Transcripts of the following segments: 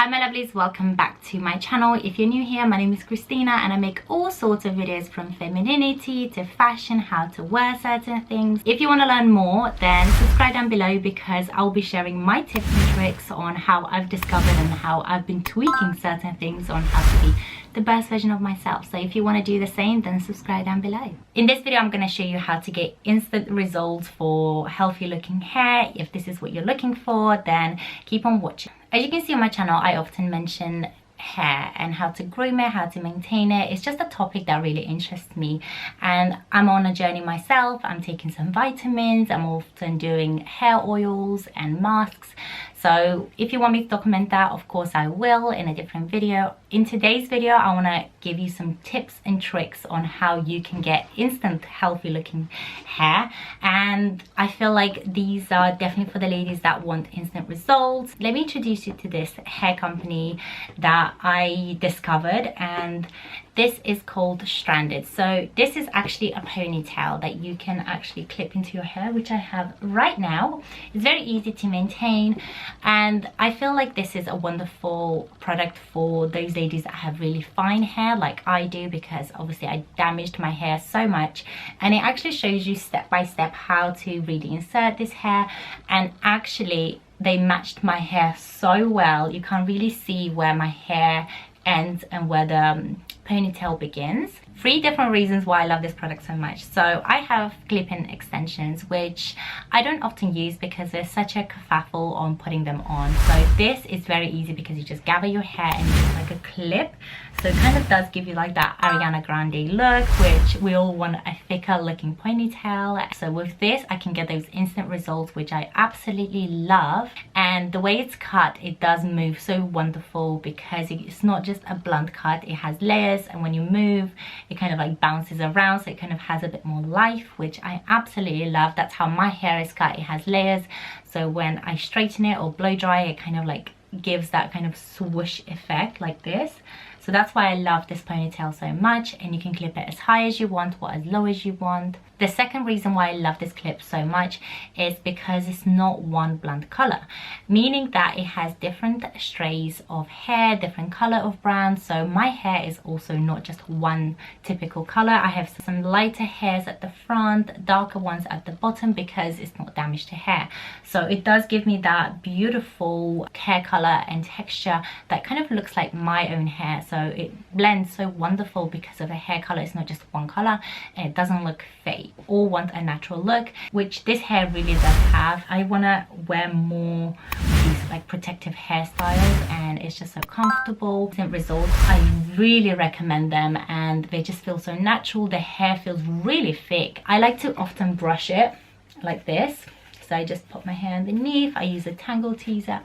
Hi my lovelies, welcome back to my channel. If you're new here, my name is Christina and I make all sorts of videos from femininity to fashion, how to wear certain things. If you want to learn more, then subscribe down below because I'll be sharing my tips and tricks on how I've discovered and how I've been tweaking certain things on how to be the best version of myself. So if you want to do the same, then subscribe down below. In this video, I'm going to show you how to get instant results for healthy looking hair. If this is what you're looking for, then keep on watching. As you can see on my channel, I often mention hair and how to groom it, how to maintain it. It's just a topic that really interests me, and I'm on a journey myself. I'm taking some vitamins, I'm often doing hair oils and masks. So if you want me to document that, of course I will in a different video. In today's video, I want to give you some tips and tricks on how you can get instant healthy looking hair, and I feel like these are definitely for the ladies that want instant results. Let me introduce you to this hair company that I discovered, and this is called Stranded. So this is actually a ponytail that you can actually clip into your hair, which I have right now. It's very easy to maintain, and I feel like this is a wonderful product for those ladies that have really fine hair like I do, because obviously I damaged my hair so much, and it actually shows you step by step how to really insert this hair. And actually they matched my hair so well, you can't really see where my hair ends and where the ponytail begins. 3 different reasons why I love this product so much. So I have clip-in extensions, which I don't often use because there's such a kerfuffle on putting them on. So this is very easy because you just gather your hair and use like a clip. So it kind of does give you like that Ariana Grande look, which we all want a thicker looking ponytail. So with this, I can get those instant results, which I absolutely love. And the way it's cut, it does move so wonderful because it's not just a blunt cut, it has layers, and when you move, it kind of like bounces around, so it kind of has a bit more life, which I absolutely love. That's how my hair is cut, it has layers. So when I straighten it or blow dry, it kind of like gives that kind of swoosh effect like this. So that's why I love this ponytail so much, and you can clip it as high as you want or as low as you want. The second reason why I love this clip so much is because it's not one blunt color, meaning that it has different strays of hair, different color of brands. So my hair is also not just one typical color. I have some lighter hairs at the front, darker ones at the bottom, because it's not damaged to hair. So it does give me that beautiful hair color and texture that kind of looks like my own hair. So it blends so wonderful because of the hair color. It's not just one color, and it doesn't look fake. All want a natural look, which this hair really does have. I want to wear more of these like protective hairstyles, and it's just so comfortable. Instant results, I really recommend them, and they just feel so natural. The hair feels really thick. I like to often brush it like this, so I just put my hair underneath. I use a tangle teaser,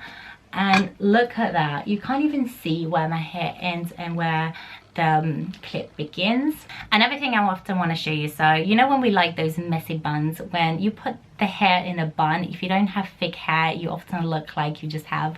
and look at that, you can't even see where my hair ends and where the clip begins. Another thing I often want to show you, so you know when we like those messy buns, when you put the hair in a bun, if you don't have thick hair, you often look like you just have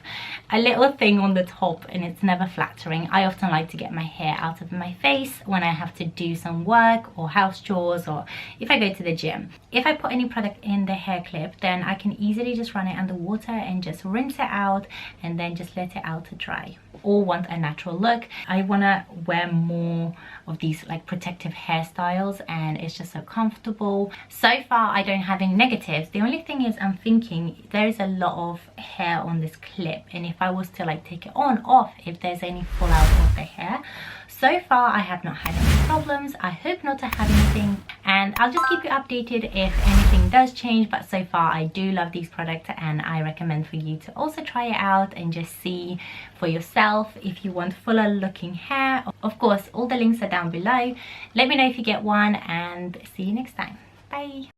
a little thing on the top, and it's never flattering. I often like to get my hair out of my face when I have to do some work or house chores, or if I go to the gym. If I put any product in the hair clip, then I can easily just run it under water and just rinse it out, and then just let it out to dry. All want a natural look. I want to wear more of these like protective hairstyles, and it's just so comfortable. So far I don't have any negatives. The only thing is, I'm thinking there is a lot of hair on this clip, and if I was to like take it on off, if there's any fallout of the hair. So far I have not had any problems. I hope not to have anything, and I'll just keep you updated if anything does change. But so far I do love these products, and I recommend for you to also try it out and just see for yourself if you want fuller looking hair. Of course, all the links are down below. Let me know if you get one, and see you next time. Bye.